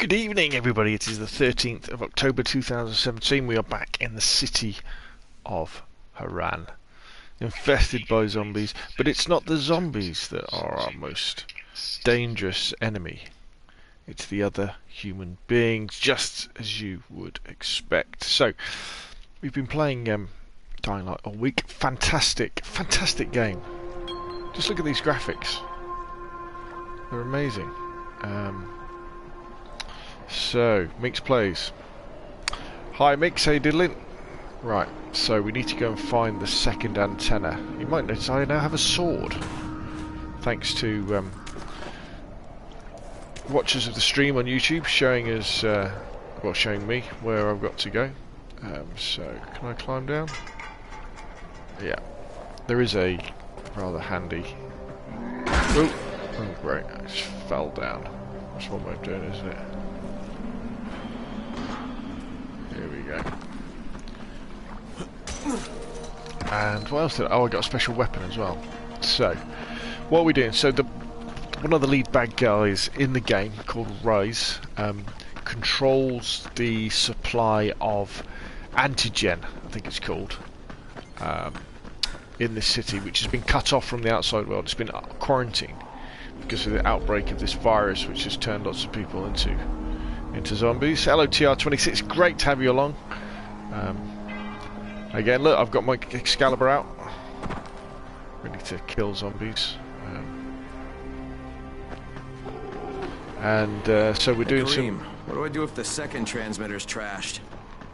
Good evening, everybody. It is the 13th of October 2017. We are back in the city of Haran, infested by zombies. But it's not the zombies that are our most dangerous enemy. It's the other human beings, just as you would expect. So, we've been playing Dying Light all week. Fantastic, fantastic game. Just look at these graphics. They're amazing. So, Mix plays. Hi Mix, how you diddling? Right, so we need to go and find the second antenna. You might notice I now have a sword. Thanks to watchers of the stream on YouTube showing us, well, showing me where I've got to go. So, can I climb down? Yeah. There is a rather handy... Oh, great, I just fell down. That's one way of doing it, isn't it? Here we go. And what else did I... Oh, I got a special weapon as well. So, what are we doing? So, one of the lead bad guys in the game, called Rais, controls the supply of antigen, I think it's called, in this city, which has been cut off from the outside world. It's been quarantined because of the outbreak of this virus, which has turned lots of people into zombies. Hello TR26, great to have you along. Again, look, I've got my Excalibur out, ready to kill zombies. So we're doing some... What do I do if the second transmitter's trashed?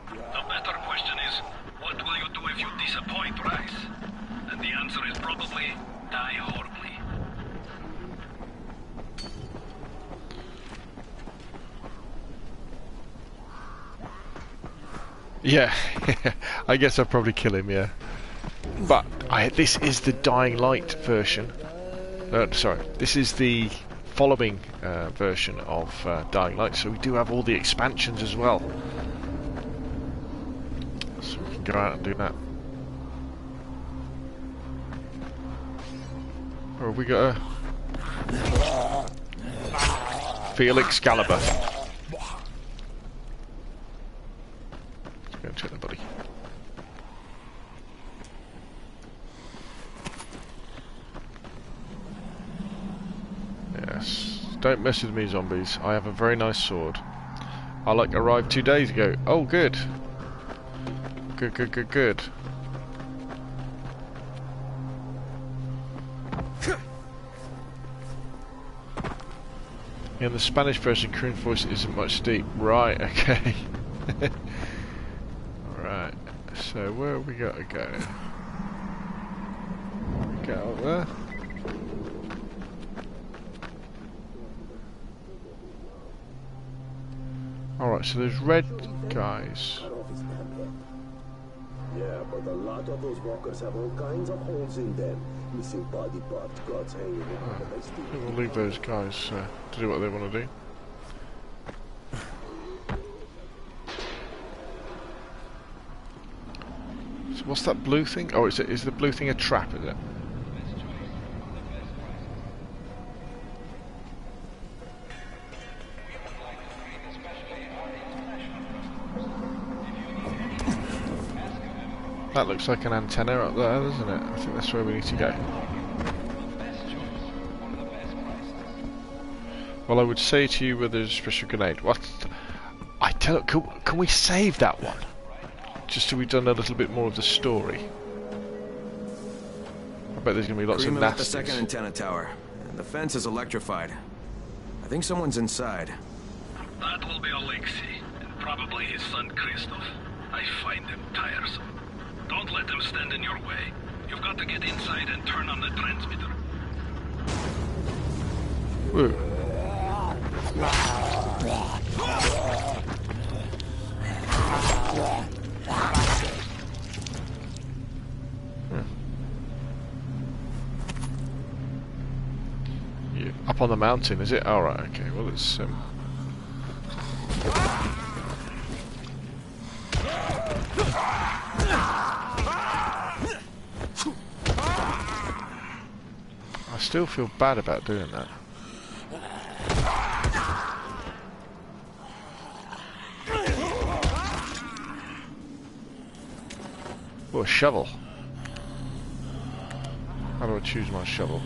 The better question is, what will you do if you disappoint Rais? And the answer is probably die horribly. Yeah, I guess I'll probably kill him, yeah. But this is the Dying Light version. Sorry, this is the following version of Dying Light, so we do have all the expansions as well. So we can go out and do that. Or have we got a... Feel Excalibur. Go and check the body. Yes. Don't mess with me, zombies. I have a very nice sword. I arrived 2 days ago. Oh, good. Good, good, good, good. In the Spanish version, Korean voice isn't much deep. Right, okay. Right, so where have we got to go? Get out there. Alright, so there's red guys. Yeah, but a lot of those walkers have all kinds of holes in them. Missing body parts, guts hanging out. We'll leave those guys to do what they want to do. So what's that blue thing? Oh, is the blue thing a trap, is it? That looks like an antenna up there, doesn't it? I think that's where we need to go. Well, I would say to you where there's a special grenade. What? I tell you, can we save that one? Just so we've done a little bit more of the story. I bet there's going to be lots of nasties. The second antenna tower. And the fence is electrified. I think someone's inside. That will be Alexei, and probably his son Christoph. I find them tiresome. Don't let them stand in your way. You've got to get inside and turn on the transmitter. Woo. Yeah. Up on the mountain, is it? Alright, okay, well it's I still feel bad about doing that. Oh, a shovel. How do I choose my shovel?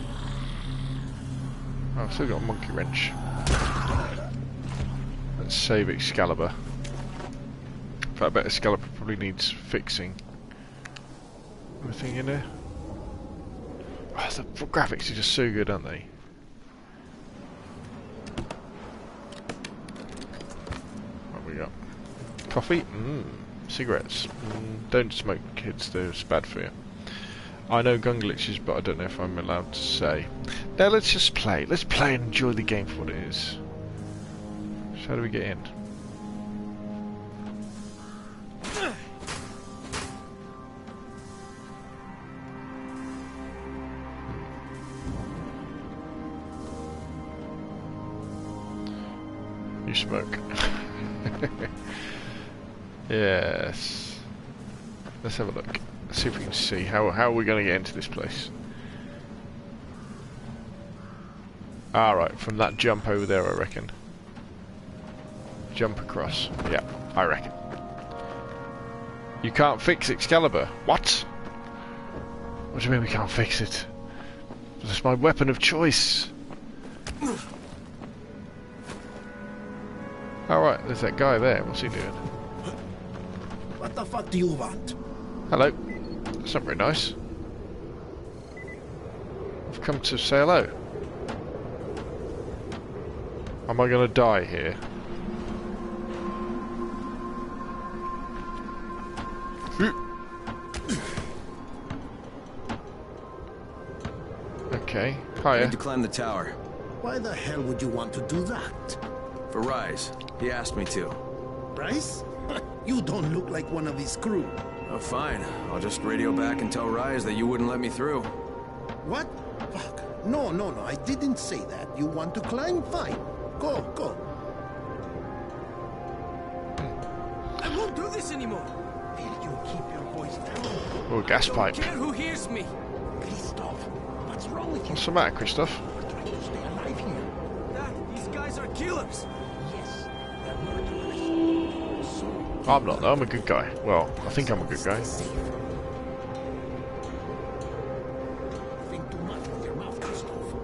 Oh, I've still got a monkey wrench. Let's save Excalibur. In fact, I bet Excalibur probably needs fixing. Anything in there? Oh, the graphics are just so good, aren't they? What have we got? Coffee? Cigarettes. Don't smoke, kids, they're bad for you. I know gun glitches, but I don't know if I'm allowed to say. Now let's just play. Let's play and enjoy the game for what it is. So how do we get in? You smoke. Yes. Let's have a look. Let's see if we can see how are we going to get into this place. Alright, from that jump over there, I reckon. Jump across. Yeah, I reckon. You can't fix Excalibur. What? What do you mean we can't fix it? That's my weapon of choice. Alright, there's that guy there. What's he doing? What the fuck do you want? Hello. That's not very nice. I've come to say hello. Am I going to die here? Okay, I hiya. need to climb the tower. Why the hell would you want to do that? For Rais. He asked me to. Rais? You don't look like one of his crew. Oh, fine. I'll just radio back and tell Rais that you wouldn't let me through. What? Fuck. No, I didn't say that. You want to climb? Fine. Go. I won't do this anymore. Will you keep your voice down? Oh, gas Don't pipe. care who hears me. Christoph, what's wrong with you? What's the matter, Christoph? We're trying to stay alive here. Dad, these guys are killers. Yes, they're murderers. So, I'm not though, I'm a good guy. Well, I think I'm a good guy. stay safe. Think too much with your mouth, Christoph.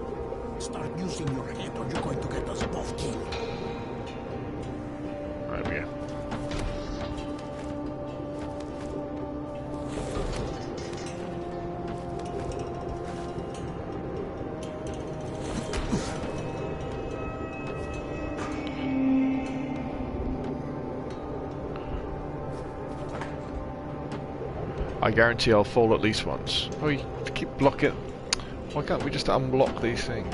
Start using your head or you're going to get us both killed. Right, we go. I guarantee I'll fall at least once. Oh, you keep blocking. Why can't we just unblock these things?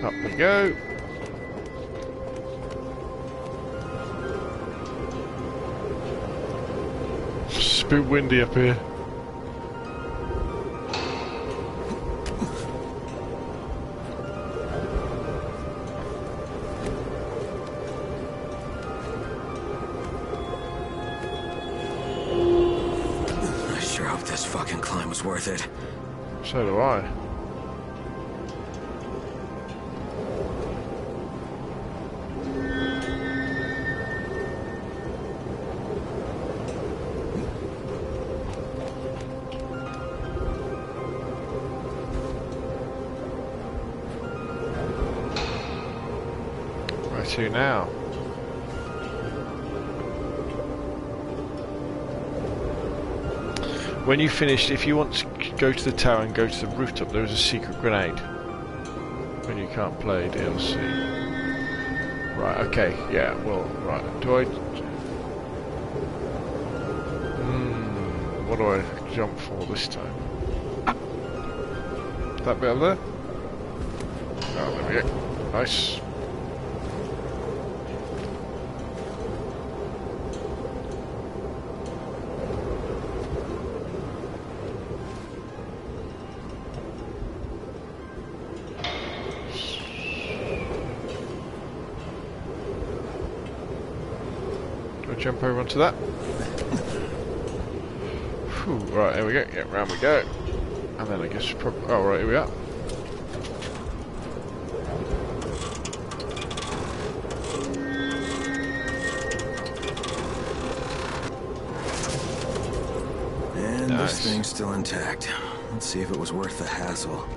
Up we go. It's a bit windy up here. I sure hope this fucking climb was worth it. So do I. Where to now? When you finished, if you want to go to the tower and go to the rooftop, there is a secret grenade. When you can't play DLC. Right, okay, yeah, well, right. Do I... what do I jump for this time? That bit over there? Oh, there we go. Nice. Jump over onto that. Whew, right, there we go. Yeah, round we go. And then I guess oh, right, here we are. And Nice. this thing's still intact. Let's see if it was worth the hassle.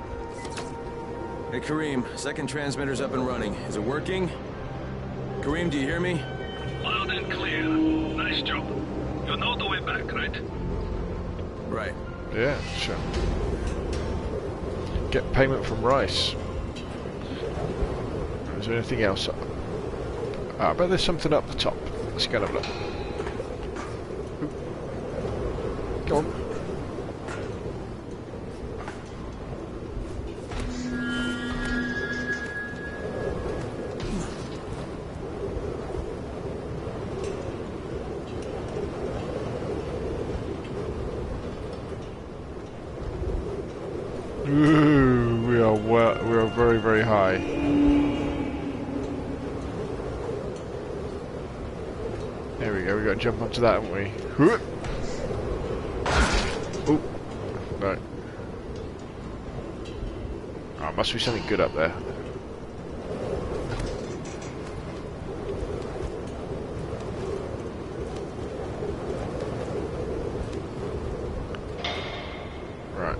Hey, Kareem, second transmitter's up and running. Is it working? Kareem, do you hear me? Loud and clear. Nice job. You know the way back, right? Right. Yeah, sure. Get payment from Rais. Is there anything else? I bet there's something up the top. Let's go and have a look. Go on. Ooh, we are very, very high. There we go, we got to jump onto that, haven't we? Oh, no. Oh, must be something good up there. Right.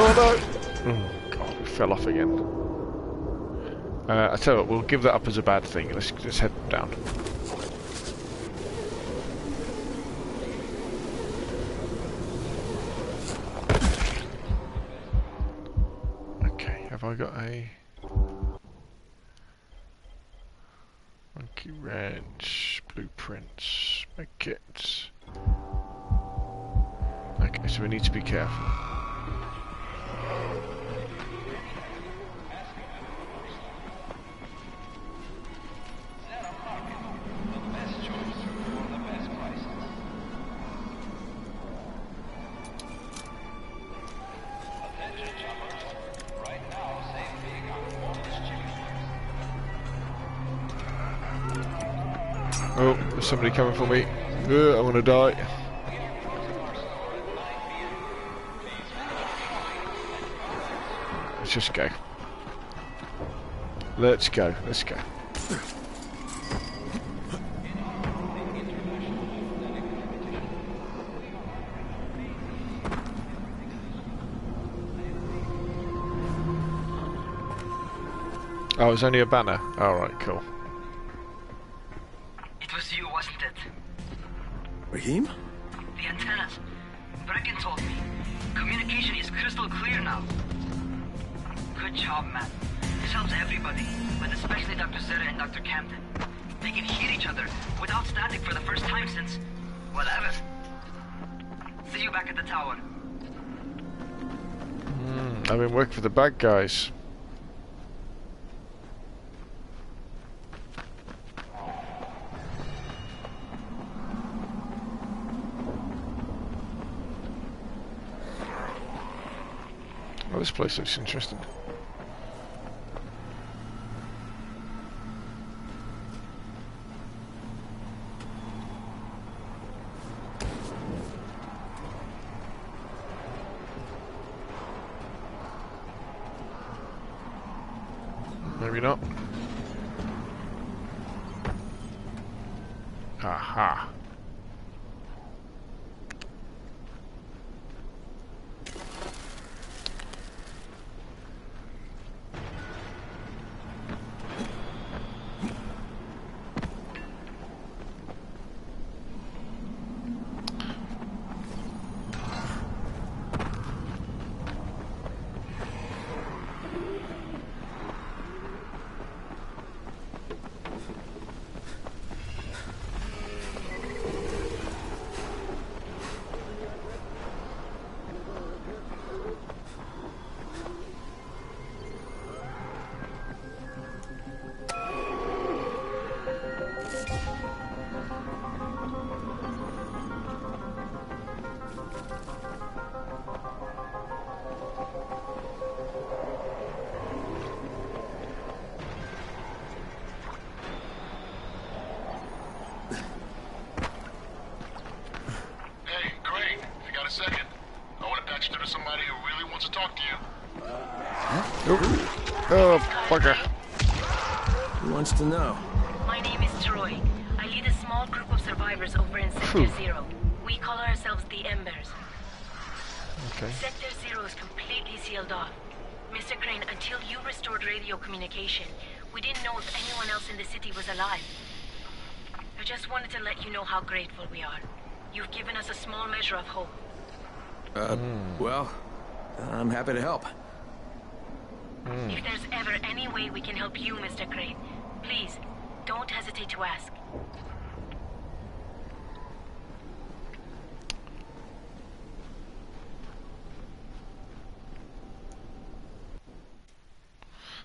Oh no! Oh god, we fell off again. I tell you what, we'll give that up as a bad thing. Let's just head down. Okay, have I got a monkey wrench, blueprints, make it. Okay, so we need to be careful. Oh, there's somebody coming for me. I want to die. Let's just go. Let's go. Let's go. Oh, it's only a banner. Alright, cool. It was you, wasn't it? Raheem? The antennas. Brecken told me. Communication is crystal clear now. Good job, man. This helps everybody, but especially Dr. Zeta and Dr. Camden. They can hear each other without static for the first time since... whatever. See you back at the tower. I've been working for the bad guys. Oh, this place looks interesting. Maybe not. Aha. Oh, bugger. Who wants to know? My name is Troy. I lead a small group of survivors over in Sector Zero. We call ourselves the Embers. Okay. Sector Zero is completely sealed off. Mr. Crane, until you restored radio communication, we didn't know if anyone else in the city was alive. I just wanted to let you know how grateful we are. You've given us a small measure of hope. Well, I'm happy to help. If there's ever any way we can help you, Mr. Crane, please, don't hesitate to ask.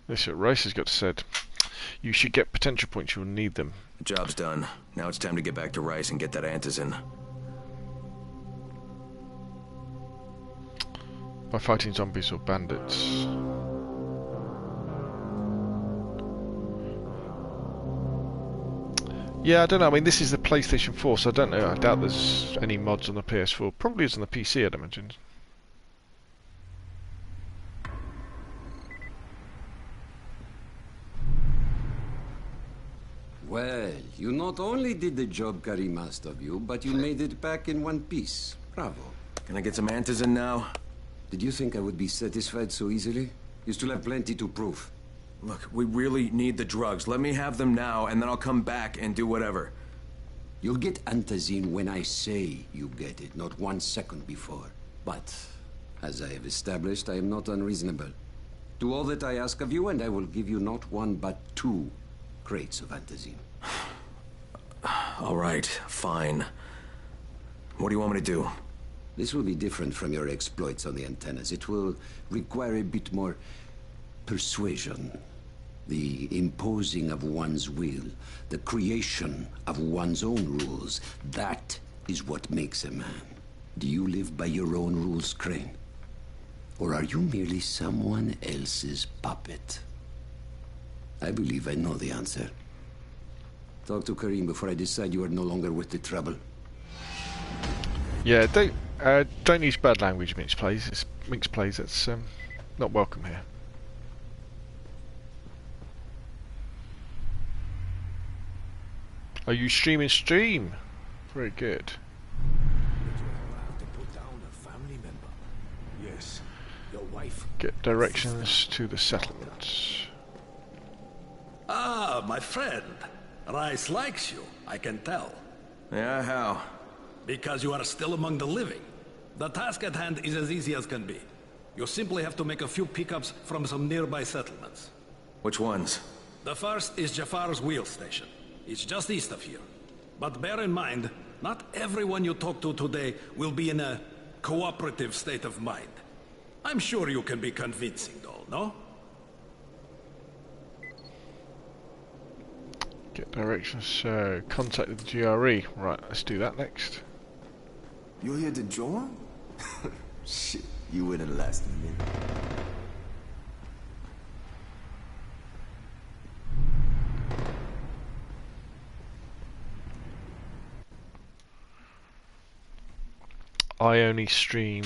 This Rais has got said. You should get potential points, you'll need them. The job's done. Now it's time to get back to Rais and get that antizin. By fighting zombies or bandits. Yeah, I don't know. I mean, this is the PlayStation 4, so I don't know. I doubt there's any mods on the PS4. Probably is on the PC, I'd imagine. Well, you not only did the job Karim asked of you, but you made it back in one piece. Bravo. Can I get some antizin now? Did you think I would be satisfied so easily? You still have plenty to prove. Look, we really need the drugs. Let me have them now, and then I'll come back and do whatever. You'll get antizin when I say you get it, not 1 second before. But, as I have established, I am not unreasonable. Do all that I ask of you, and I will give you not 1 but 2 crates of antizin. All right, fine. What do you want me to do? This will be different from your exploits on the antennas. It will require a bit more persuasion. The imposing of one's will, the creation of one's own rules. That is what makes a man. Do you live by your own rules, Crane? Or are you merely someone else's puppet? I believe I know the answer. Talk to Karim before I decide you are no longer worth the trouble. Yeah, don't use bad language, Minx plays. It's Minx plays. That's not welcome here. Are you streaming stream? Very good. Have to put down a family member. Yes, your wife. Get directions to the settlements. Ah, my friend. Rais likes you, I can tell. Yeah, how? Because you are still among the living. The task at hand is as easy as can be. You simply have to make a few pickups from some nearby settlements. Which ones? The first is Jafar's wheel station. It's just east of here. But bear in mind, not everyone you talk to today will be in a cooperative state of mind. I'm sure you can be convincing though, no? Get directions, so contact the GRE. Right, let's do that next. You here to join? Shit, you wouldn't last a minute. I only stream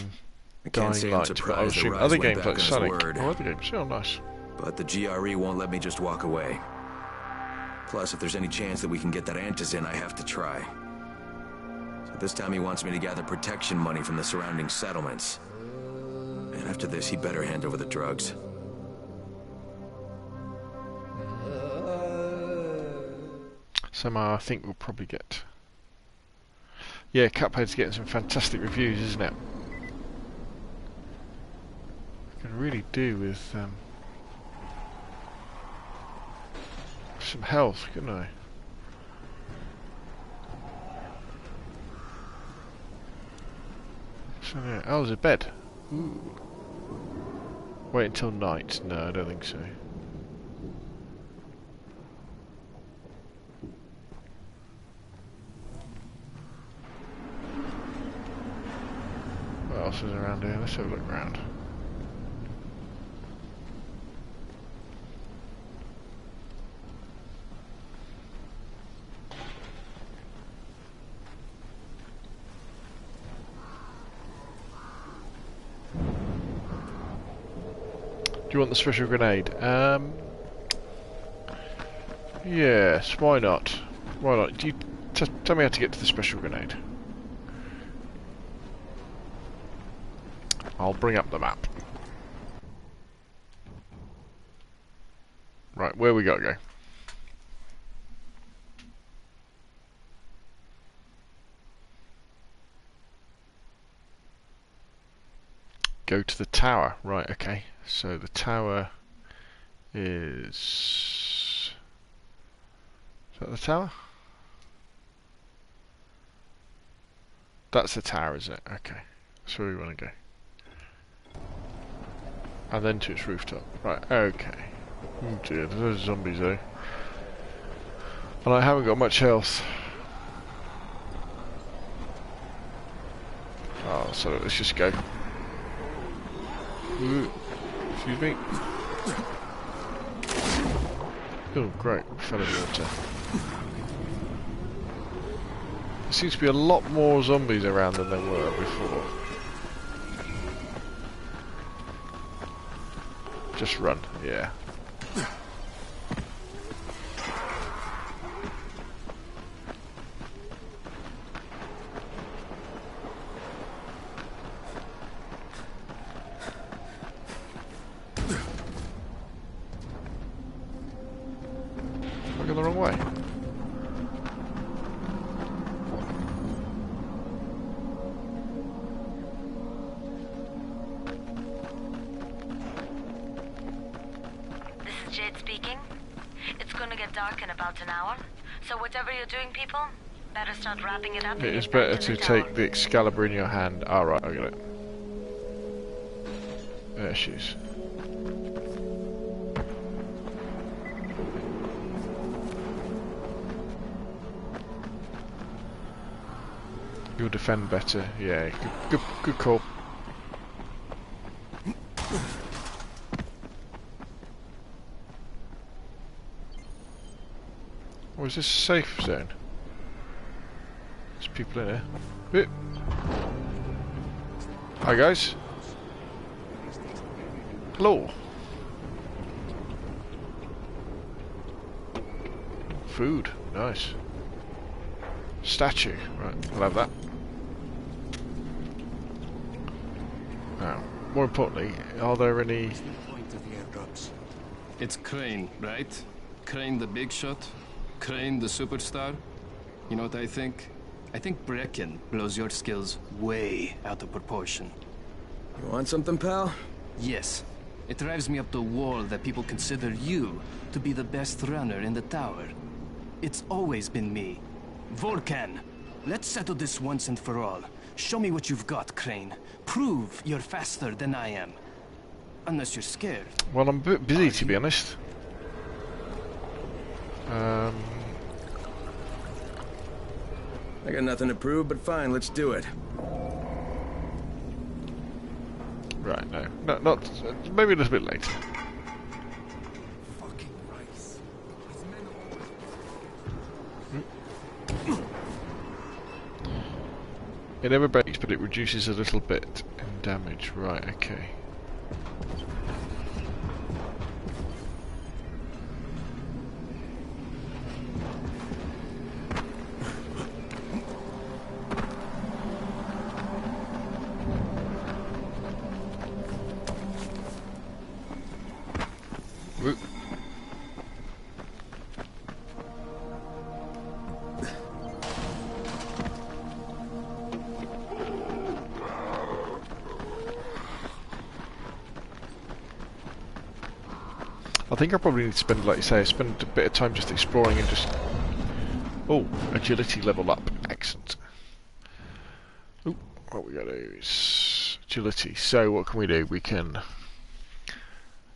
I can't say Dying I'm Light, but I surprised that stream Rais other went games back like on his Sonic. word. Oh, other games, oh nice. But the GRE won't let me just walk away. Plus, if there's any chance that we can get that antizin, I have to try. So this time he wants me to gather protection money from the surrounding settlements. And after this, he better hand over the drugs. Somehow I think we'll probably get... Yeah, Cuphead's getting some fantastic reviews, isn't it? I can really do with some health, couldn't I? So, yeah. Oh, there's a bed. Ooh. Wait until night. No, I don't think so. What else is around here? Let's have a look around. Do you want the special grenade? Yes, why not? Why not? Do you tell me how to get to the special grenade? I'll bring up the map. Right, where we gotta go? Go to the tower. Right, okay. So the tower is... Is that the tower? That's the tower, is it? Okay. That's where we want to go. And then to its rooftop. Right, okay. Oh dear, there's zombies though. And I haven't got much health. Oh, so let's just go. Ooh. Excuse me. Oh, great. Fell in the water. There seems to be a lot more zombies around than there were before. Just run, yeah. Am I going the wrong way? Dark in about an hour. So whatever you're doing, people, better start wrapping it up. It is better to take the Excalibur in your hand. Alright, I got it. There she is. You'll defend better. Yeah, good call. Or is this a safe zone? There's people in here. Hi guys. Hello. Food, nice. Statue, right, I'll have that. Now, more importantly, are there any... It's Crane, right? Crane the big shot? Crane the superstar? You know what I think? I think Brecken blows your skills way out of proportion. You want something, pal? Yes. It drives me up the wall that people consider you to be the best runner in the tower. It's always been me. Volcan, let's settle this once and for all. Show me what you've got, Crane. Prove you're faster than I am. Unless you're scared. Well, I'm a bit busy, to be honest. I got nothing to prove, but fine, let's do it. Right, no, not maybe a little bit later. Fucking Rais. His men It never breaks, but it reduces a little bit in damage. Right, okay. I think I probably need to spend, like you say, spend a bit of time just exploring and just... Oh, agility level up. Excellent. Oh, what we gotta do is agility. So what can we do? We can...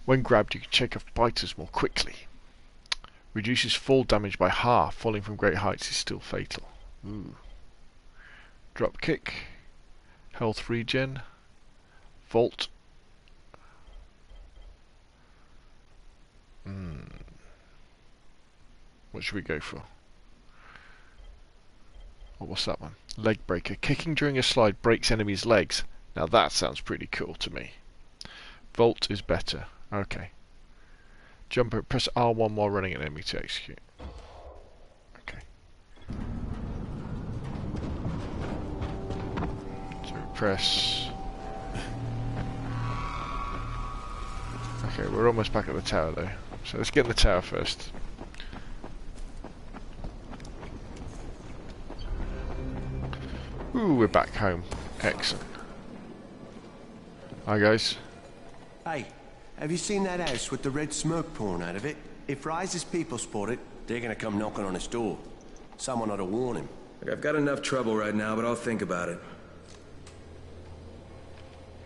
When grabbed, you can shake off biters more quickly. Reduces fall damage by half. Falling from great heights is still fatal. Ooh. Drop kick. Health regen. Vault. What should we go for? Oh, what's that one? Leg breaker. Kicking during a slide breaks enemies' legs. Now that sounds pretty cool to me. Vault is better. Okay. Jump it, press R1 while running an enemy to execute. Okay. So press... Okay, we're almost back at the tower though. So let's get in the tower first. Ooh, we're back home. Excellent. Hi guys. Hey, have you seen that house with the red smoke pouring out of it? If Rise's people spot it, they're gonna come knocking on his door. Someone ought to warn him. Look, I've got enough trouble right now, but I'll think about it.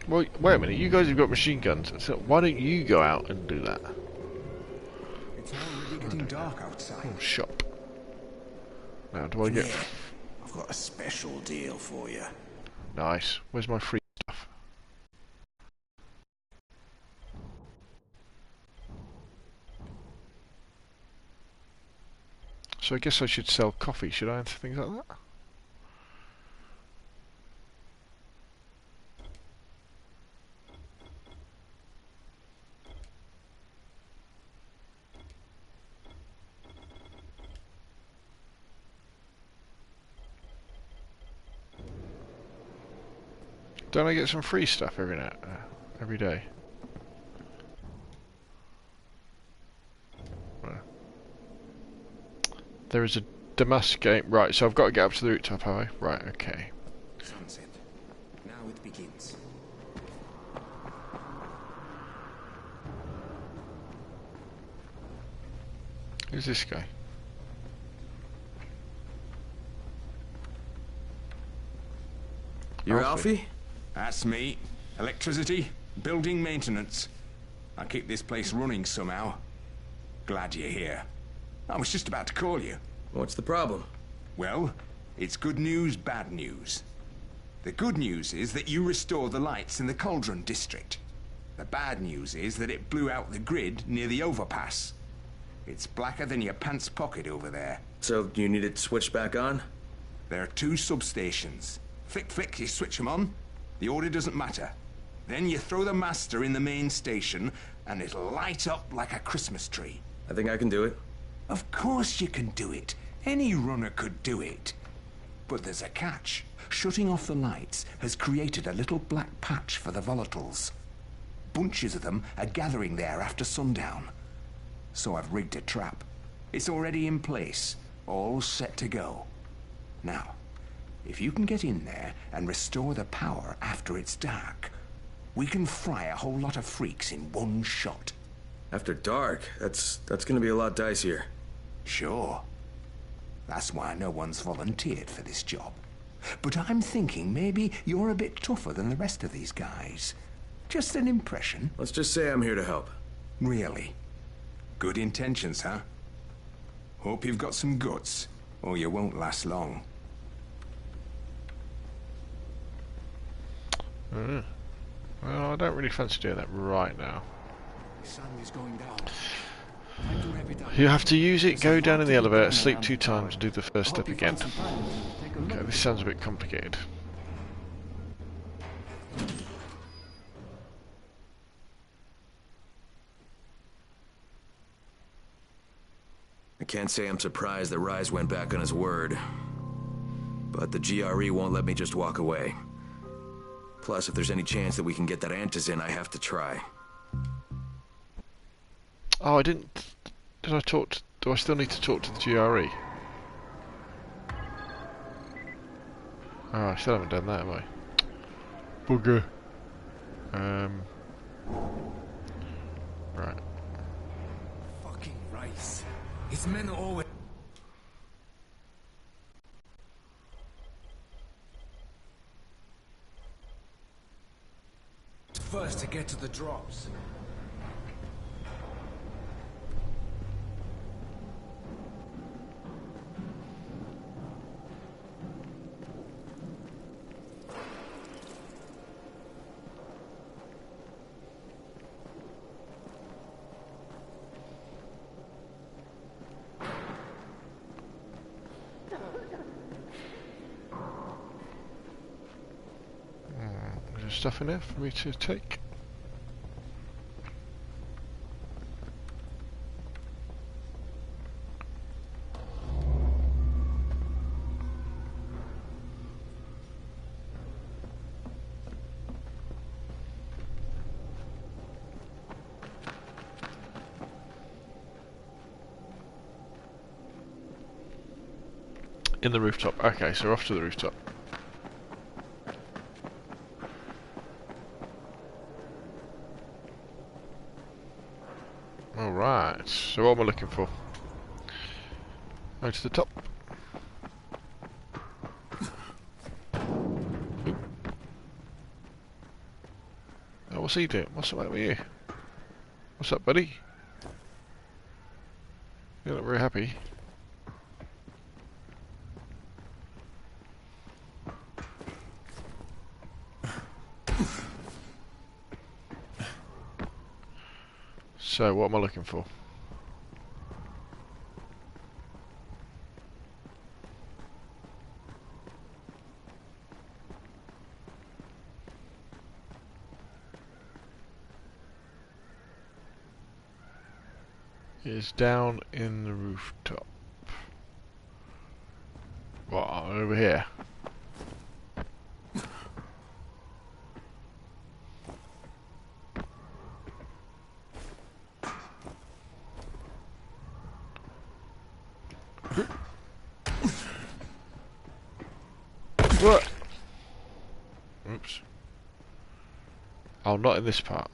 Well, wait a minute, you guys have got machine guns, so why don't you go out and do that? It's already getting dark outside. Oh, shop. Now, do I get... Yeah, I've got a special deal for you. Nice. Where's my free stuff? So I guess I should sell coffee, should I, and things like that? Don't I get some free stuff every day? There is a Damascus game. Right, so I've got to get up to the rooftop, have I? Right, okay. Sunset. Now it begins. Who's this guy? You Alfie? That's me. Electricity, building maintenance. I keep this place running somehow. Glad you're here. I was just about to call you. What's the problem? Well, it's good news, bad news. The good news is that you restored the lights in the Cauldron district. The bad news is that it blew out the grid near the overpass. It's blacker than your pants pocket over there. So, you need it switched back on? There are 2 substations. Flick, flick, you switch them on. The order doesn't matter. Then you throw the master in the main station, and it'll light up like a Christmas tree. I think I can do it. Of course you can do it. Any runner could do it. But there's a catch. Shutting off the lights has created a little black patch for the volatiles. Bunches of them are gathering there after sundown. So I've rigged a trap. It's already in place, all set to go. Now, if you can get in there and restore the power after it's dark, we can fry a whole lot of freaks in one shot. After dark? That's gonna be a lot dicier. Sure. That's why no one's volunteered for this job. But I'm thinking maybe you're a bit tougher than the rest of these guys. Just an impression. Let's just say I'm here to help. Really? Good intentions, huh? Hope you've got some guts, or you won't last long. Well, I don't really fancy doing that right now. The sun is going down. Time to wrap it up. You have to use it, go down in the elevator, sleep 2 times, and do the first step again. Okay, this sounds a bit complicated. I can't say I'm surprised that Rais went back on his word. But the GRE won't let me just walk away. Plus, if there's any chance that we can get that Antis in, I have to try. Oh, I didn't... Did I talk to... Do I still need to talk to the GRE? Oh, I still haven't done that, have I? Bugger. Right. Fucking Rais. His men always... First to get to the drops. Is there stuff in there for me to take? In the rooftop. Okay, so we're off to the rooftop. Alright, so what am I looking for? Go to the top. Oop. Oh, what's he doing? What's the matter with you? What's up, buddy? You look very happy. So, what am I looking for? It's down in the rooftop. What, over here? What? Oops. Oh, not in this part.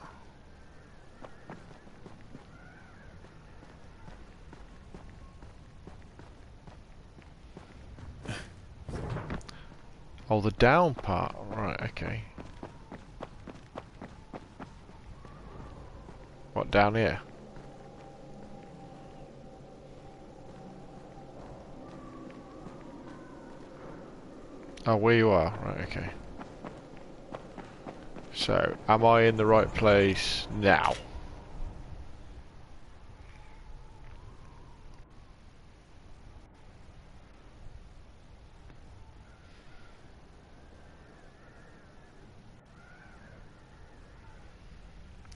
Oh, the down part. Right, okay. What, down here? Oh, where you are. Right, okay. So, am I in the right place now?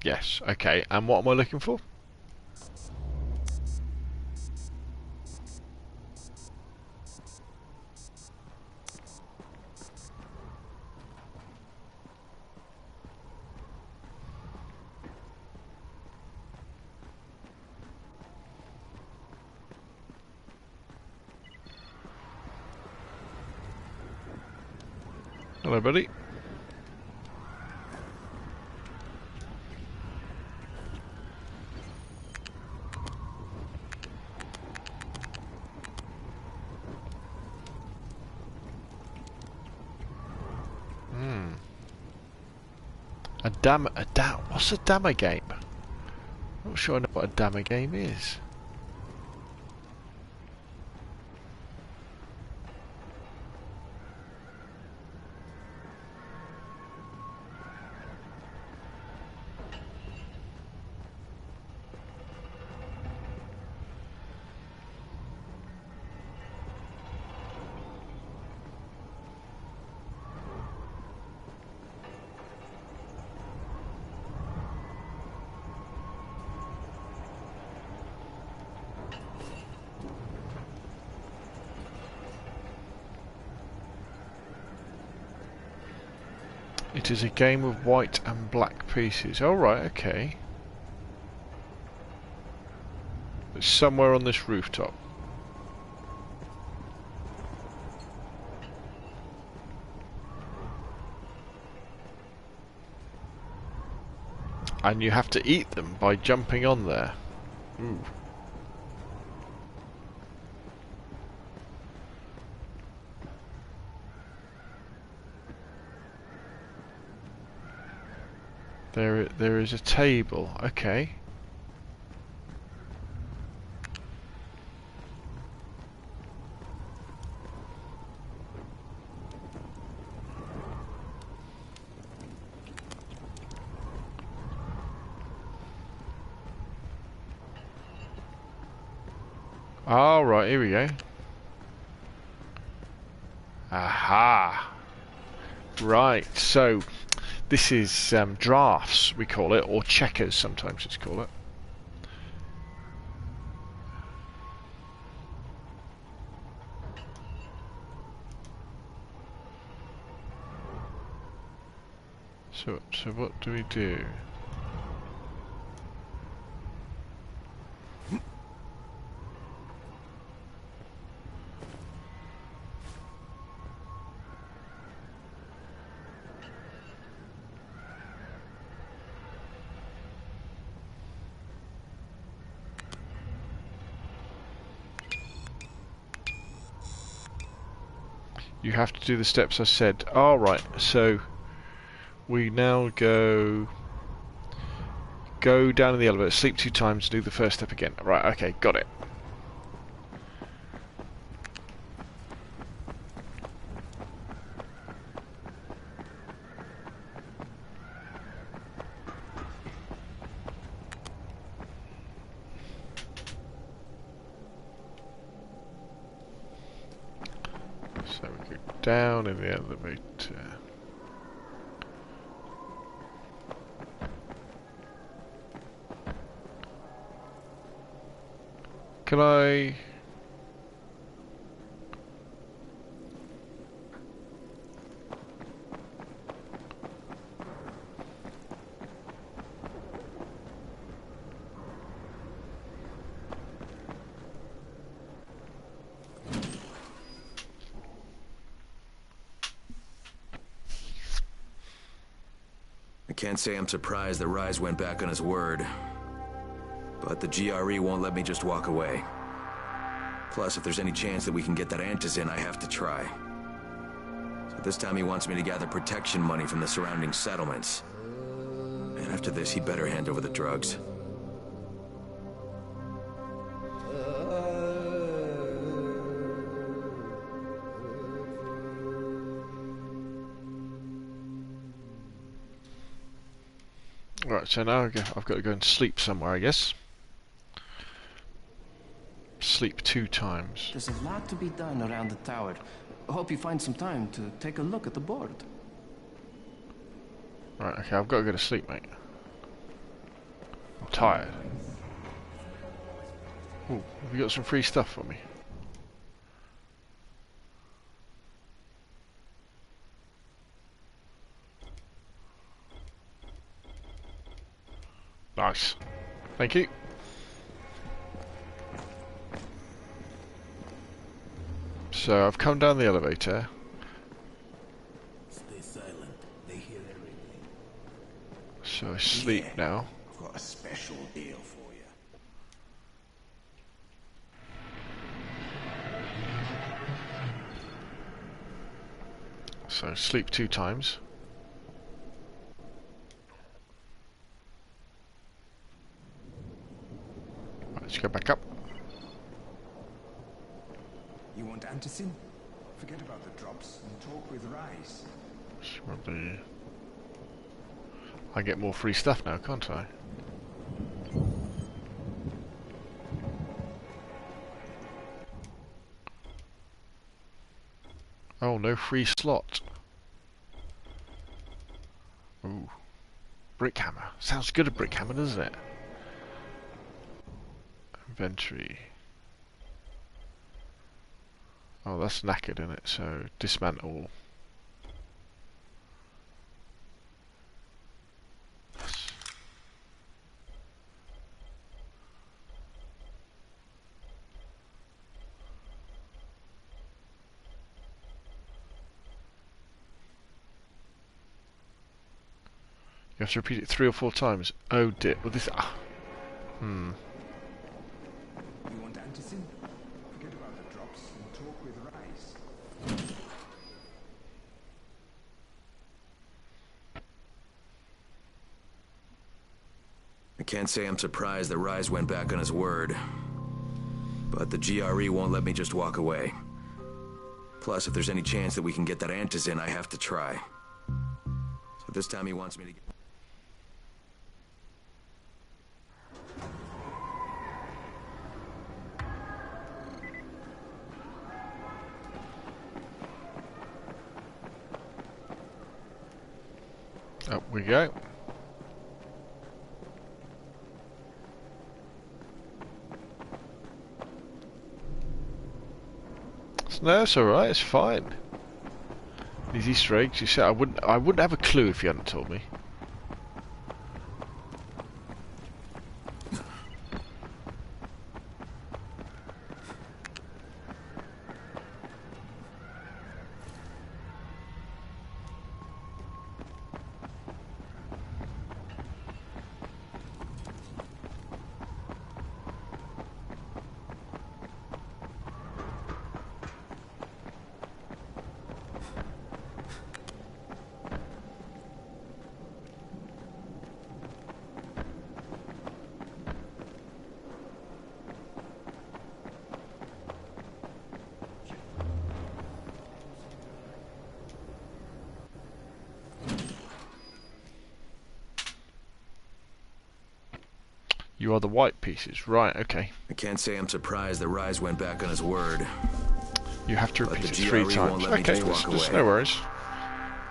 Yes, okay. And what am I looking for? Hello, buddy. What's a dammer game? Not sure I know what a dammer game is. It is a game of white and black pieces. Oh, right, okay. It's somewhere on this rooftop. And you have to eat them by jumping on there. Ooh. There is a table. Okay. All right, here we go. Aha. Right, so this is drafts, we call it, or checkers sometimes it's called it. So what do we do? You have to do the steps I said. All right. So we now go down in the elevator, sleep 2 times, do the first step again. Right. Okay. Got it. So we go down in the elevator. Can I... I can't say I'm surprised that Rais went back on his word. But the GRE won't let me just walk away. Plus, if there's any chance that we can get that Antis in, I have to try. So this time he wants me to gather protection money from the surrounding settlements. And after this, he better hand over the drugs. Right, so now I've got to go and sleep somewhere, I guess. Sleep 2 times. There's a lot to be done around the tower. I hope you find some time to take a look at the board. Right, okay, I've got to go to sleep, mate. I'm tired. Ooh, have you got some free stuff for me? Nice. Thank you. So I've come down the elevator. Stay silent. They hear everything. So I sleep now. I've got a special deal for you. So sleep 2 times. Right, let's go back up. You want Anticin? Forget about the drops and talk with Rais. Probably... I get more free stuff now, can't I? Oh, no free slot. Ooh. Brick hammer. Sounds good, a brick hammer, doesn't it? Inventory. Oh, that's knackered, isn't it? So, dismantle. You have to repeat it 3 or 4 times. Oh dear. Well, this... Hmm. You want Anticin? Forget about the drops and talk with Rais. I can't say I'm surprised that Rais went back on his word. But the GRE won't let me just walk away. Plus, if there's any chance that we can get that Antis in, I have to try. So this time he wants me to... Up we go. No, it's alright, it's fine. These Easter eggs, you said I wouldn't have a clue if you hadn't told me. You are the white pieces. Right, okay. I can't say I'm surprised that Rais went back on his word. You have to But repeat the it 3 GRE times. won't let me Okay, just walk there's away. no worries.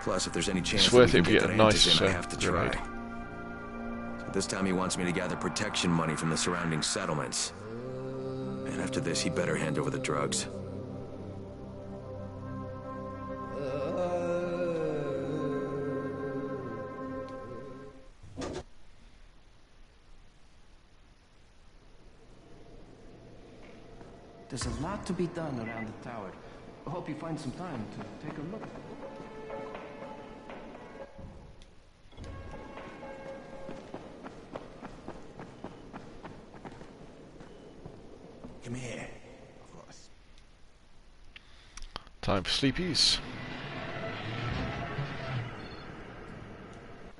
Plus, if there's any chance It's that we worth it can if you get get that a Antis nice in, I have to try. grenade. So this time he wants me to gather protection money from the surrounding settlements. And after this, he better hand over the drugs. There's a lot to be done around the tower. I hope you find some time to take a look. Come here. Of course. Time for sleepies.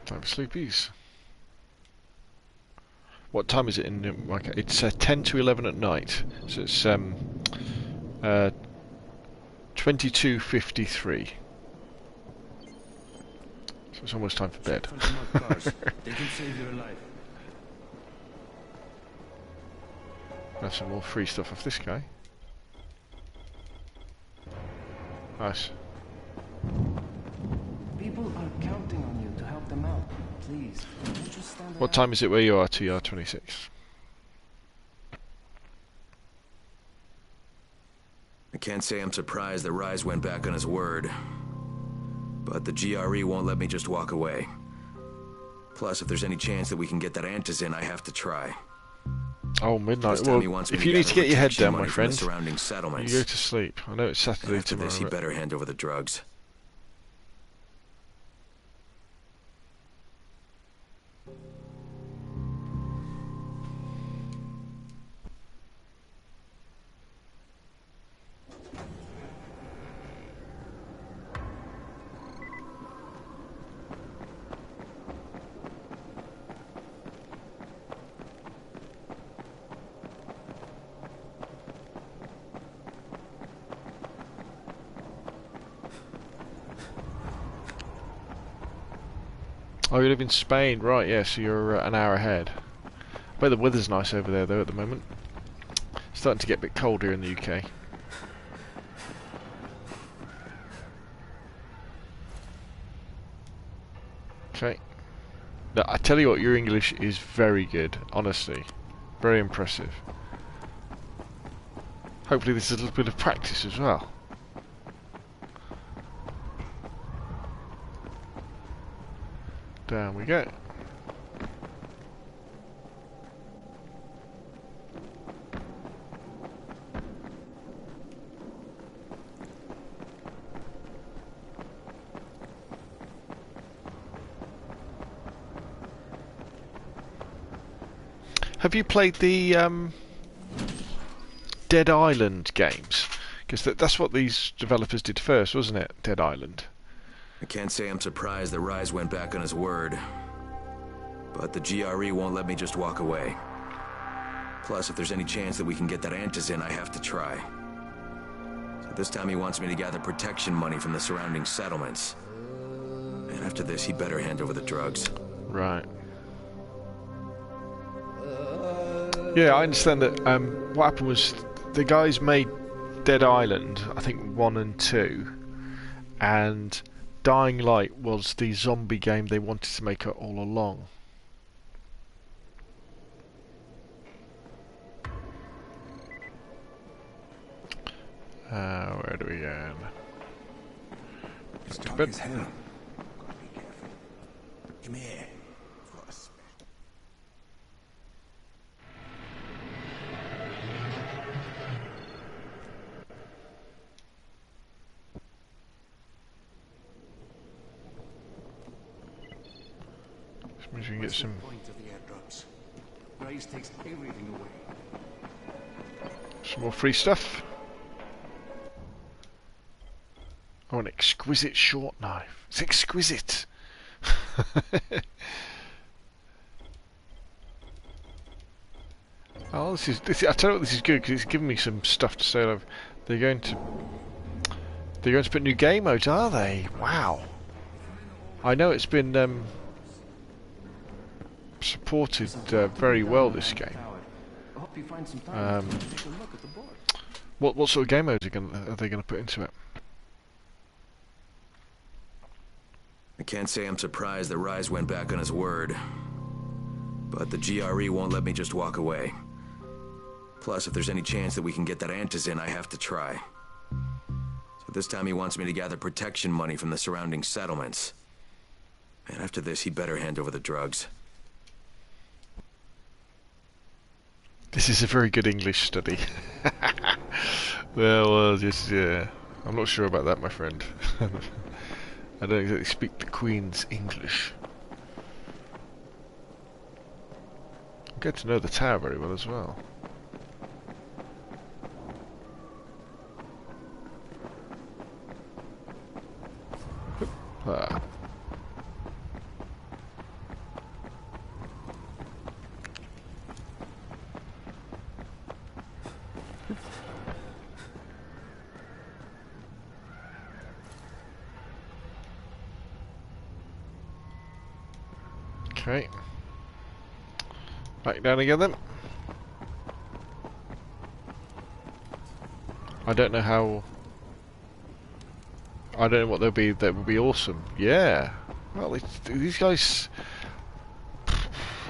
Time for sleepies. What time is it in? Like, it's 10 to 11 at night, so it's 22:53. So it's almost time for bed. They can save your life. Have some more free stuff off this guy. Nice. People are counting on you to help them out. Please, don't just stand What time is it where you are, TR26? I can't say I'm surprised that Rais went back on his word. But the GRE won't let me just walk away. Plus, if there's any chance that we can get that Antis in, I have to try. Oh, midnight. This time he Well, wants me if to you need gather to get your head protection down, my money from friend, the surrounding you settlements. go to sleep. I know it's Saturday After tomorrow. this, he but- better hand over the drugs. Oh, you live in Spain, right? Yeah, so you're an hour ahead. I bet the weather's nice over there, though, at the moment. It's starting to get a bit cold here in the UK. Okay. Now, I tell you what, your English is very good, honestly. Very impressive. Hopefully this is a little bit of practice as well. Down we go. Have you played the Dead Island games? Because that's what these developers did first, wasn't it? Dead Island. I can't say I'm surprised that Rais went back on his word. But the GRE won't let me just walk away. Plus, if there's any chance that we can get that Antis in, I have to try. So this time he wants me to gather protection money from the surrounding settlements. And after this, he better hand over the drugs. Right. Yeah, I understand that what happened was the guys made Dead Island, I think 1 and 2, and Dying Light was the zombie game they wanted to make all along. Where do we go? It's dark as hell. Gotta be careful. Come here. For a special. This means we can get some. Point of the airdrops. Rais takes everything away. Some more free stuff. Oh, an exquisite short knife. It's exquisite. Oh, this is. I tell you what, this is good because it's giving me some stuff to say. They're going to put new game modes, are they? Wow. I know it's been supported very well, this game. What sort of game modes are they going to put into it? I can't say I'm surprised that Rais went back on his word. But the GRE won't let me just walk away. Plus, if there's any chance that we can get that antizin, I have to try. So this time he wants me to gather protection money from the surrounding settlements. And after this, he better hand over the drugs. This is a very good English study. Well, just I'm not sure about that, my friend. I don't exactly speak the Queen's English. I get to know the tower very well as well. Ah. Okay. Back down again then. I don't know how. I don't know what they'll be. That would be awesome. Yeah. Well, these guys.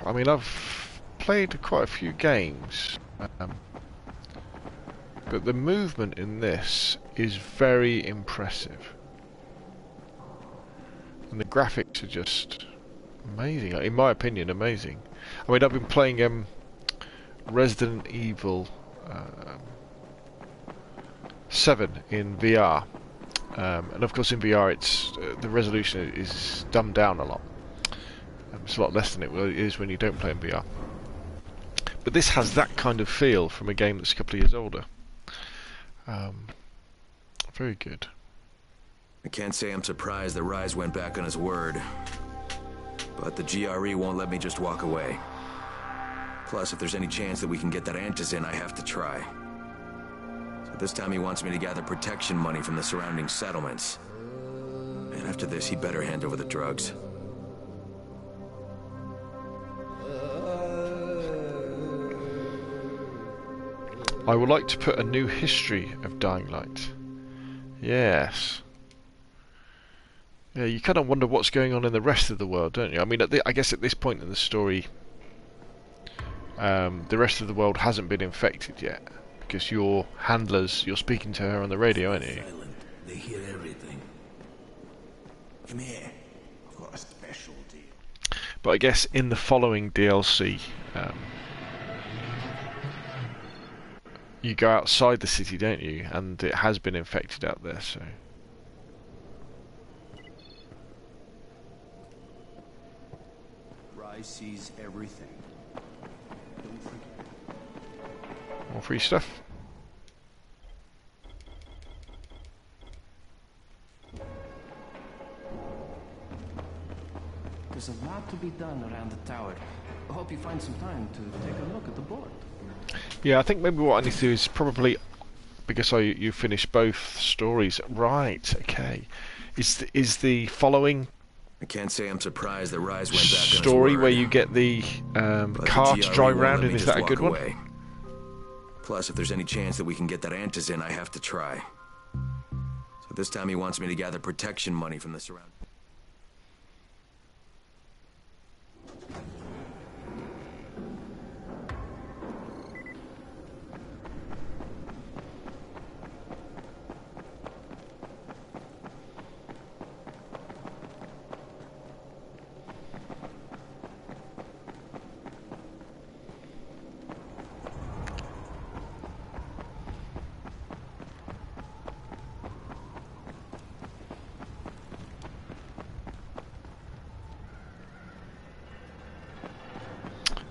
I mean, I've played quite a few games, but the movement in this is very impressive, and the graphics are just amazing. In my opinion, amazing. I mean, I've been playing Resident Evil 7 in VR, and of course in VR it's the resolution is dumbed down a lot. It's a lot less than it is when you don't play in VR. But this has that kind of feel from a game that's a couple of years older. Very good. I can't say I'm surprised that Rais went back on his word. But the GRE won't let me just walk away. Plus, if there's any chance that we can get that antizin, I have to try. So this time he wants me to gather protection money from the surrounding settlements. And after this, he better hand over the drugs. I would like to put a new history of Dying Light. Yes. Yeah, you kind of wonder what's going on in the rest of the world, don't you? I mean, I guess at this point in the story, the rest of the world hasn't been infected yet, because your handlers, you're speaking to her on the radio, aren't you? They hear everything. Come here. I've got a special deal. But I guess in the following DLC, you go outside the city, don't you? And it has been infected out there, so. Rais sees everything. More free stuff. There's a lot to be done around the tower. I hope you find some time to take a look at the board. Yeah, I think maybe what I need to do is probably, because you finished both stories. Right, okay. Is the following I can't say I'm surprised that Rais went back on story his word, where you get the car to drive around, and is that a good one? Plus, if there's any chance that we can get that antizin, I have to try. So this time he wants me to gather protection money from the surrounding.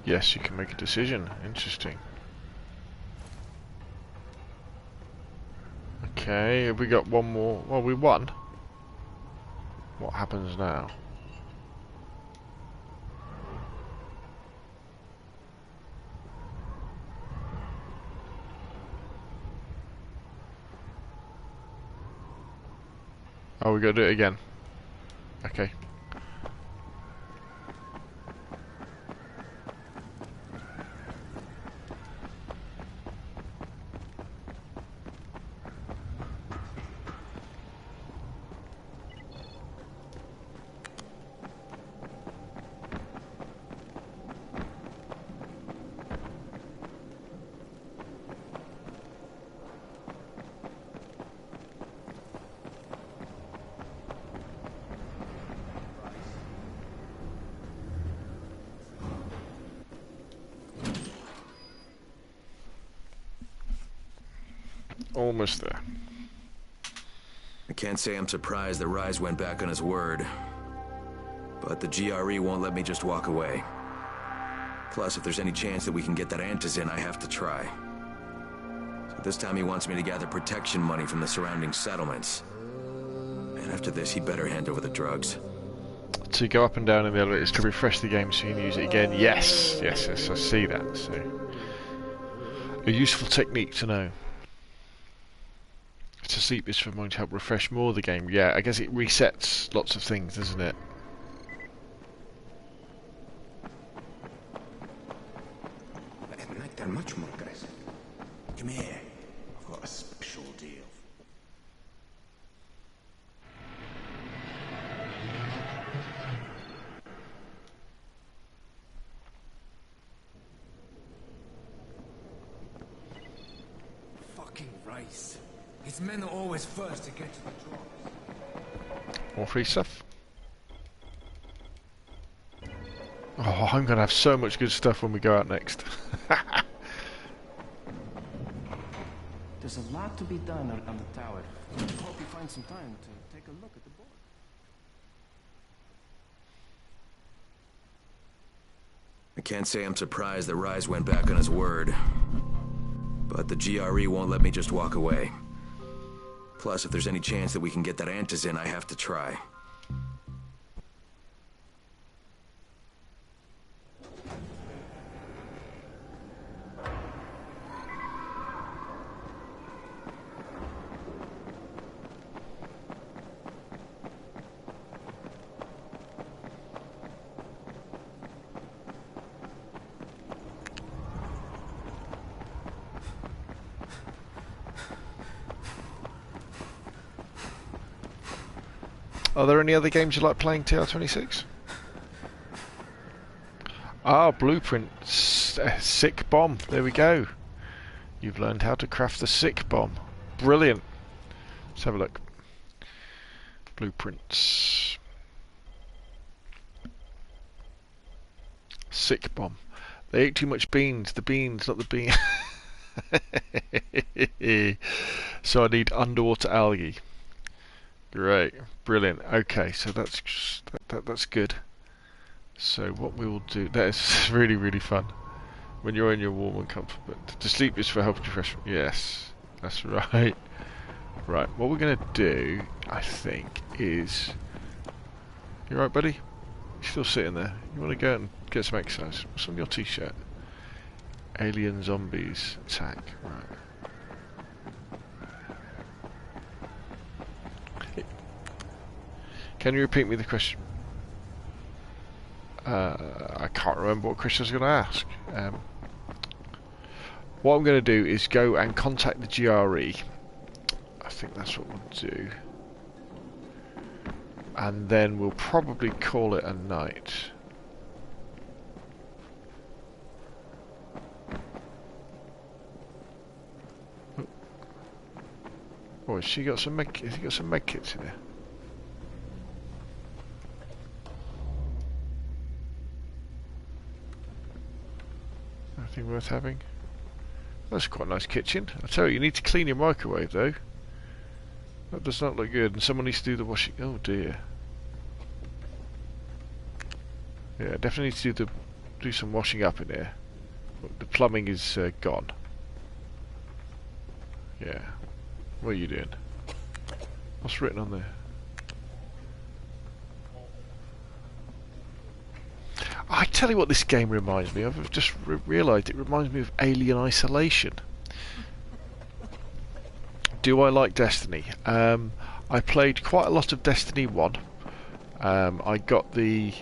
Yes, you can make a decision. Interesting. Okay, have we got one more? Well, we won. What happens now? Oh, we gotta do it again. Okay. Almost there. I can't say I'm surprised that Rais went back on his word. But the GRE won't let me just walk away. Plus, if there's any chance that we can get that Antizin, I have to try. So this time he wants me to gather protection money from the surrounding settlements. And after this, he'd better hand over the drugs. To go up and down in the elevators to refresh the game so you can use it again. Yes, I see that. So, a useful technique to know. To sleep is for a moment to help refresh more of the game. Yeah, I guess it resets lots of things, doesn't it? At night they're much more aggressive. Come here. I've got a special deal. Fucking Rais. His men are always first to get to the drops. More free stuff. Oh, I'm going to have so much good stuff when we go out next. There's a lot to be done on the tower. Hope you find some time to take a look at the board. I can't say I'm surprised that Rais went back on his word. But the GRE won't let me just walk away. Plus, if there's any chance that we can get that Antizin, I have to try. Are there any other games you like playing, TR26? Ah, blueprints. Sick bomb. There we go. You've learned how to craft the sick bomb. Brilliant. Let's have a look. Blueprints. Sick bomb. They ate too much beans. The beans, not the bean. So I need underwater algae. Great, brilliant. Okay, so that's good. So what we will do, that is really, really fun. When you're in your warm and comfort, but to sleep is for health refreshment. Yes, that's right. Right, what we're going to do, I think, is... You right, buddy? You're still sitting there. You want to go and get some exercise? What's on your t-shirt? Alien zombies attack. Right. Can you repeat me the question? I can't remember what question I was going to ask. What I'm going to do is go and contact the GRE. I think that's what we'll do. And then we'll probably call it a night. Oh, has he got some med kits in there? Anything worth having? That's quite a nice kitchen. I tell you need to clean your microwave though. That does not look good, and someone needs to do the washing. Oh dear. Yeah, definitely need to do some washing up in here. The plumbing is gone. Yeah. What are you doing? What's written on there? I tell you what this game reminds me of. I've just realised it reminds me of Alien Isolation. Do I like Destiny? I played quite a lot of Destiny 1. I got the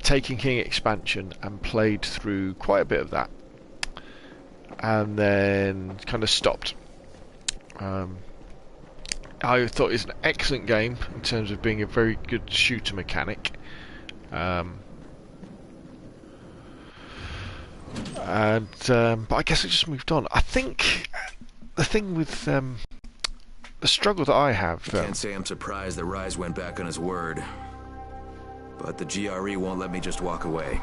Taken King expansion and played through quite a bit of that. And then kind of stopped. I thought it was an excellent game in terms of being a very good shooter mechanic. But I guess I just moved on. I think the thing with the struggle that I have... I can't say I'm surprised that Rais went back on his word. But the GRE won't let me just walk away.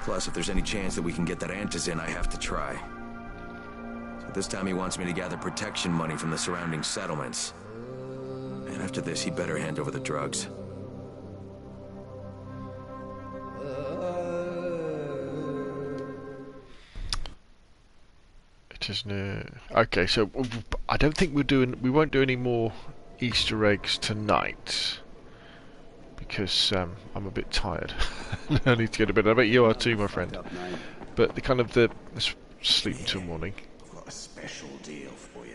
Plus, if there's any chance that we can get that Antizin, I have to try. So But this time he wants me to gather protection money from the surrounding settlements. And after this, he better hand over the drugs. It is new. Okay, so I don't think we won't do any more Easter eggs tonight because I'm a bit tired. I need to get a bit. I bet you are too, my friend. But the kind of the sleep until morning. I've got a special deal for you.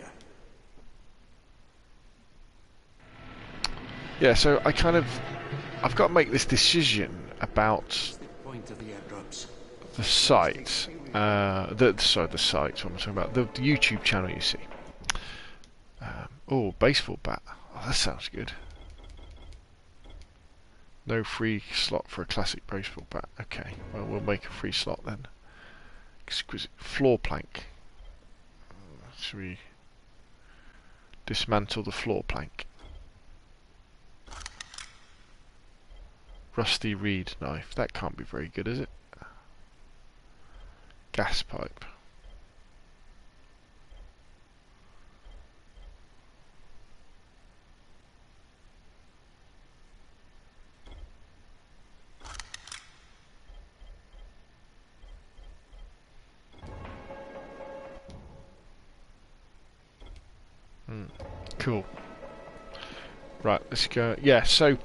Yeah, so I've got to make this decision about Point of the airdrops. the site. The site. What am I talking about? The YouTube channel, you see. Oh, baseball bat. Oh, that sounds good. No free slot for a classic baseball bat. Okay, well, we'll make a free slot then. Exquisite floor plank. Should we dismantle the floor plank? Rusty reed knife. That can't be very good, is it? Gas pipe. Cool. Right, let's go. Yeah, so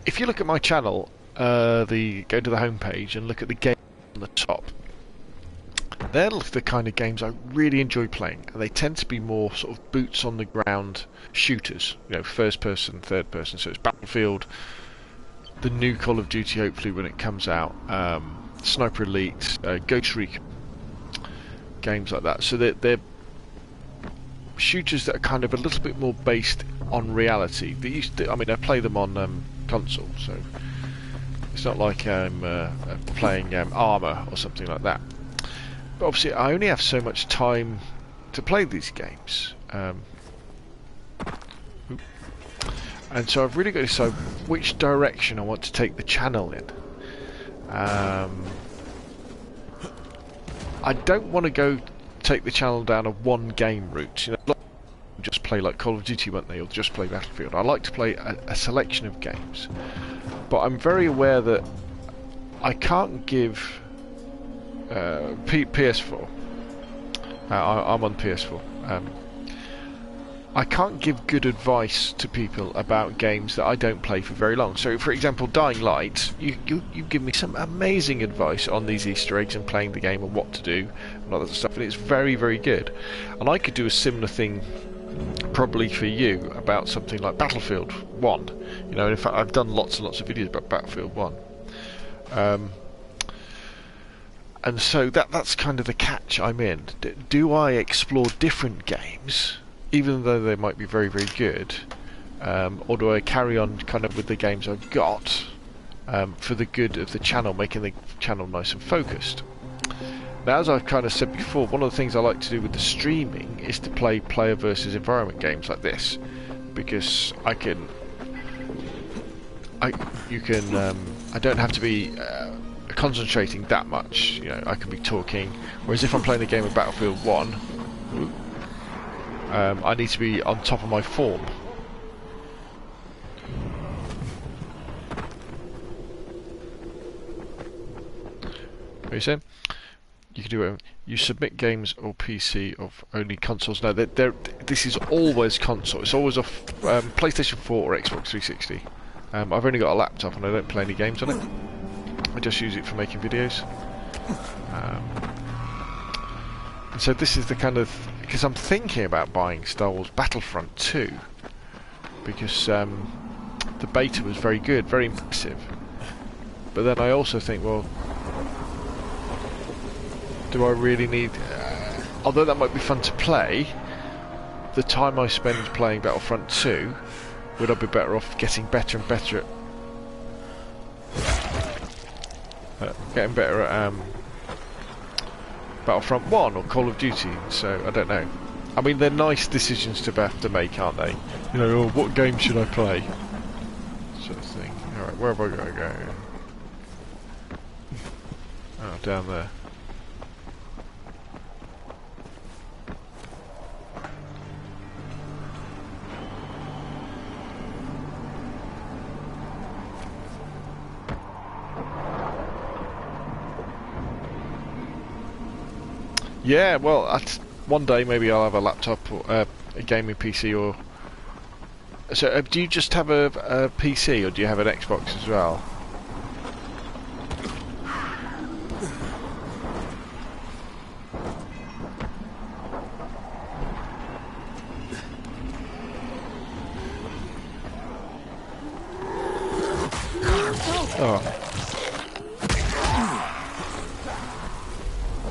if you look at my channel, go to the homepage and look at the game on the top. They're the kind of games I really enjoy playing, and they tend to be more sort of boots on the ground shooters. You know, first person, third person. So it's Battlefield, the new Call of Duty, hopefully when it comes out, Sniper Elite, Ghost Recon, games like that. So they're shooters that are kind of a little bit more based on reality. They used to, I mean, I play them on console, so it's not like I'm playing Armour or something like that. But obviously, I only have so much time to play these games, and so I've really got to decide which direction I want to take the channel in. I don't want to go take the channel down a one game route. You know, just play like Call of Duty, won't they, or just play Battlefield. I like to play a selection of games, but I'm very aware that I can't give PS4. I'm on PS4. I can't give good advice to people about games that I don't play for very long. So, for example, Dying Light, you give me some amazing advice on these Easter eggs and playing the game and what to do and all that stuff, and it's very, very good. And I could do a similar thing probably for you about something like Battlefield 1. You know, in fact, I've done lots and lots of videos about Battlefield 1. And so that's kind of the catch I'm in. Do I explore different games, even though they might be very, very good, or do I carry on kind of with the games I've got for the good of the channel, making the channel nice and focused? Now, as I've kind of said before, one of the things I like to do with the streaming is to play player versus environment games like this, because I don't have to be concentrating that much. You know, I can be talking, whereas if I'm playing a game of Battlefield 1, I need to be on top of my form. What are you saying? You can do it. You submit games or PC of only consoles. No, this is always console. It's always off PlayStation 4 or Xbox 360. I've only got a laptop and I don't play any games on it. I just use it for making videos. And so this is the kind of, because I'm thinking about buying Star Wars Battlefront 2, because the beta was very good, very impressive. But then I also think, well, do I really need, although that might be fun to play, the time I spend playing Battlefront 2, would I be better off getting better and better at Battlefront 1 or Call of Duty? So I don't know. I mean, they're nice decisions to have to make, aren't they? You know, oh, what game should I play? Sort of thing. Alright, where have I got to go? Oh, down there. Yeah, well, one day maybe I'll have a laptop or a gaming PC or... So, do you just have a PC or do you have an Xbox as well? Oh.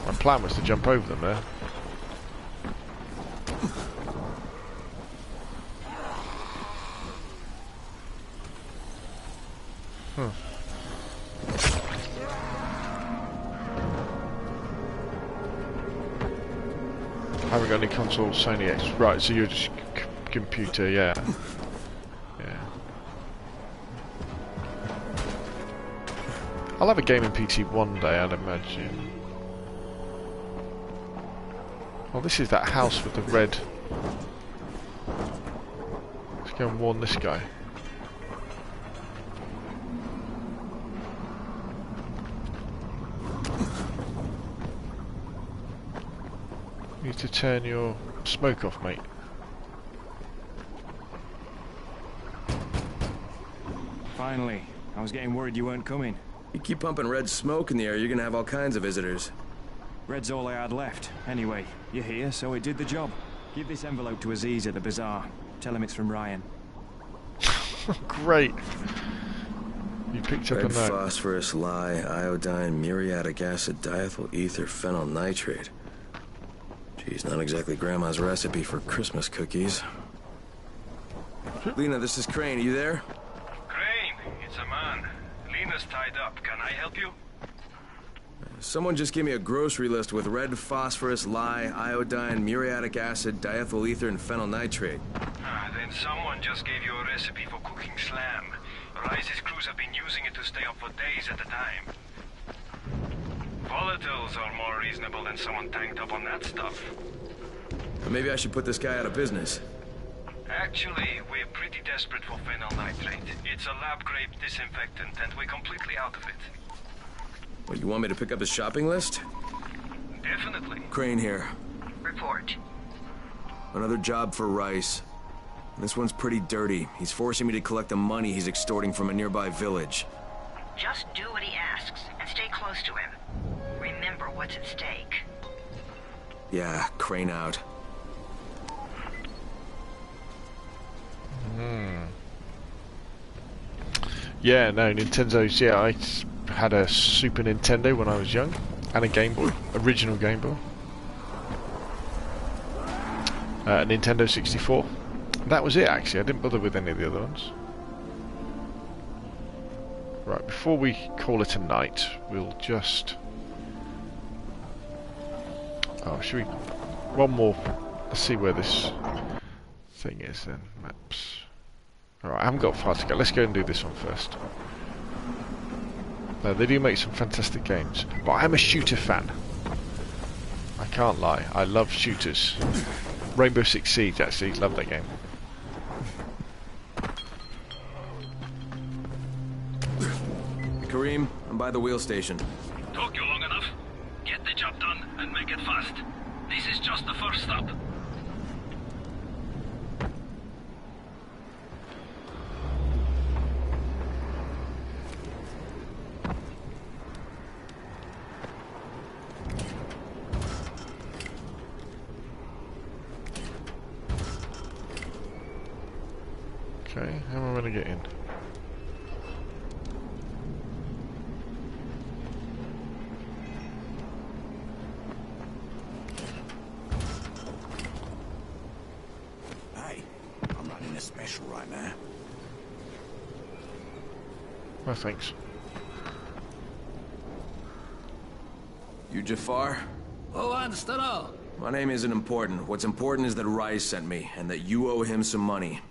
My plan was to jump over them there. Haven't got any console, Sony X. Right, so you're just computer, yeah. Yeah. I'll have a gaming PC one day, I'd imagine. Well, this is that house with the red. Let's go and warn this guy. You need to turn your smoke off, mate. Finally. I was getting worried you weren't coming. You keep pumping red smoke in the air, you're gonna have all kinds of visitors. Red's all I had left. Anyway, you're here, so it did the job. Give this envelope to Aziz at the bazaar. Tell him it's from Ryan. Great. You picked up red a note. Phosphorus, lye, iodine, muriatic acid, diethyl ether, phenyl nitrate. Geez, not exactly Grandma's recipe for Christmas cookies. Lena, this is Crane. Are you there? Crane, it's a man. Lena's tied up. Can I help you? Someone just gave me a grocery list with red phosphorus, lye, iodine, muriatic acid, diethyl ether, and phenyl nitrate. Then someone just gave you a recipe for cooking slam. Rice's crews have been using it to stay up for days at a time. Volatiles are more reasonable than someone tanked up on that stuff. Maybe I should put this guy out of business. Actually, we're pretty desperate for phenyl nitrate. It's a lab-grade disinfectant, and we're completely out of it. Well, you want me to pick up his shopping list? Definitely. Crane here. Report. Another job for Rice. This one's pretty dirty. He's forcing me to collect the money he's extorting from a nearby village. Just do what he asks, and stay close to him. Remember what's at stake. Yeah, Crane out. Yeah, no, Nintendo's, yeah, I had a Super Nintendo when I was young, and a Game Boy, original Game Boy. A Nintendo 64. That was it, actually. I didn't bother with any of the other ones. Right, before we call it a night, we'll just... Oh, should we... One more. Let's see where this thing is then. Maps. Alright, I haven't got far to go. Let's go and do this one first. No, they do make some fantastic games. But I'm a shooter fan. I can't lie. I love shooters. Rainbow Six Siege, actually. Love that game. Kareem, I'm by the wheel station. Took you long enough. Get the job done and make it fast. This is just the first stop. Okay, how am I going to get in? Hey, I'm running a special right now. Oh, thanks. You Jafar? Who wants to know? My name isn't important. What's important is that Rais sent me, and that you owe him some money.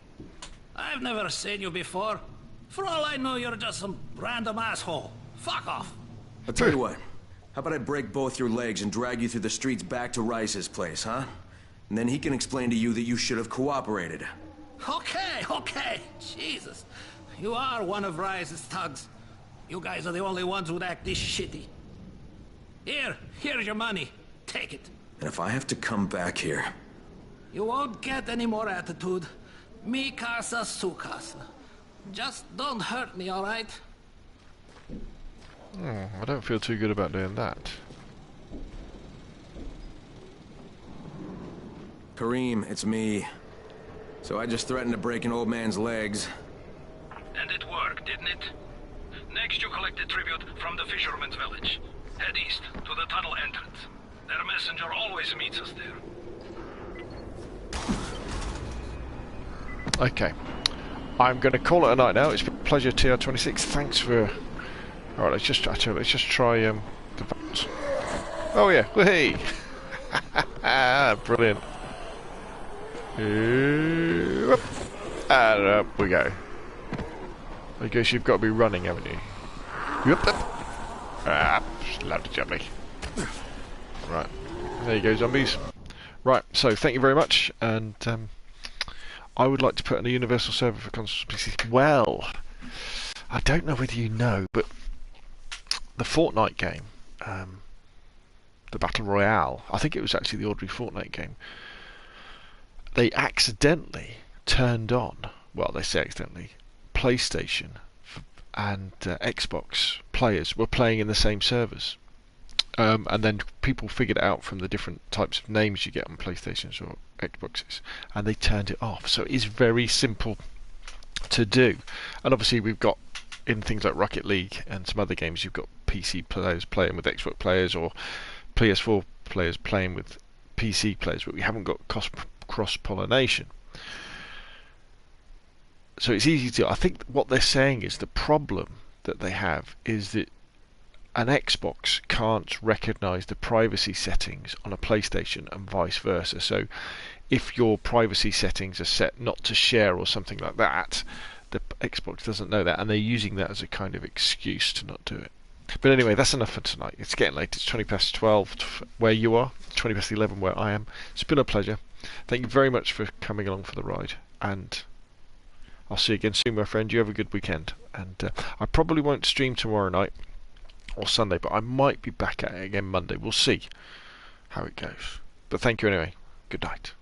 I've never seen you before. For all I know, you're just some random asshole. Fuck off. I'll tell you what. How about I break both your legs and drag you through the streets back to Rice's place, huh? And then he can explain to you that you should have cooperated. Okay. Jesus. You are one of Rice's thugs. You guys are the only ones who'd act this shitty. Here's your money. Take it. And if I have to come back here... You won't get any more attitude. Mi casa, su casa. Just don't hurt me, alright? I don't feel too good about doing that. Kareem, it's me. So I just threatened to break an old man's legs. And it worked, didn't it? Next you collect a tribute from the fisherman's village. Head east to the tunnel entrance. Their messenger always meets us there. Okay. I'm going to call it a night now. It's been a pleasure, TR26. Thanks for... Alright, let's just try the votes. Oh yeah, hey! Brilliant. And up we go. I guess you've got to be running, haven't you? Lovely jubbly. Right, there you go, zombies. Right, so thank you very much, and I would like to put in a universal server for console PC. Well, I don't know whether you know, but the Fortnite game, the Battle Royale, I think it was actually the ordinary Fortnite game, they accidentally turned on, well they say accidentally, PlayStation and Xbox players were playing in the same servers. And then people figured it out from the different types of names you get on PlayStations or Xboxes, and they turned it off. So it is very simple to do. And obviously we've got, in things like Rocket League and some other games, you've got PC players playing with Xbox players or PS4 players playing with PC players, but we haven't got cross-pollination. So it's easy to... I think what they're saying is the problem that they have is that an Xbox can't recognise the privacy settings on a PlayStation and vice versa. So if your privacy settings are set not to share or something like that, the Xbox doesn't know that, and they're using that as a kind of excuse to not do it. But anyway, that's enough for tonight. It's getting late. It's 20 past 12 where you are, 20 past 11 where I am. It's been a pleasure. Thank you very much for coming along for the ride, and I'll see you again soon, my friend. You have a good weekend, and I probably won't stream tomorrow night or Sunday, but I might be back at it again Monday. We'll see how it goes. But thank you anyway. Good night.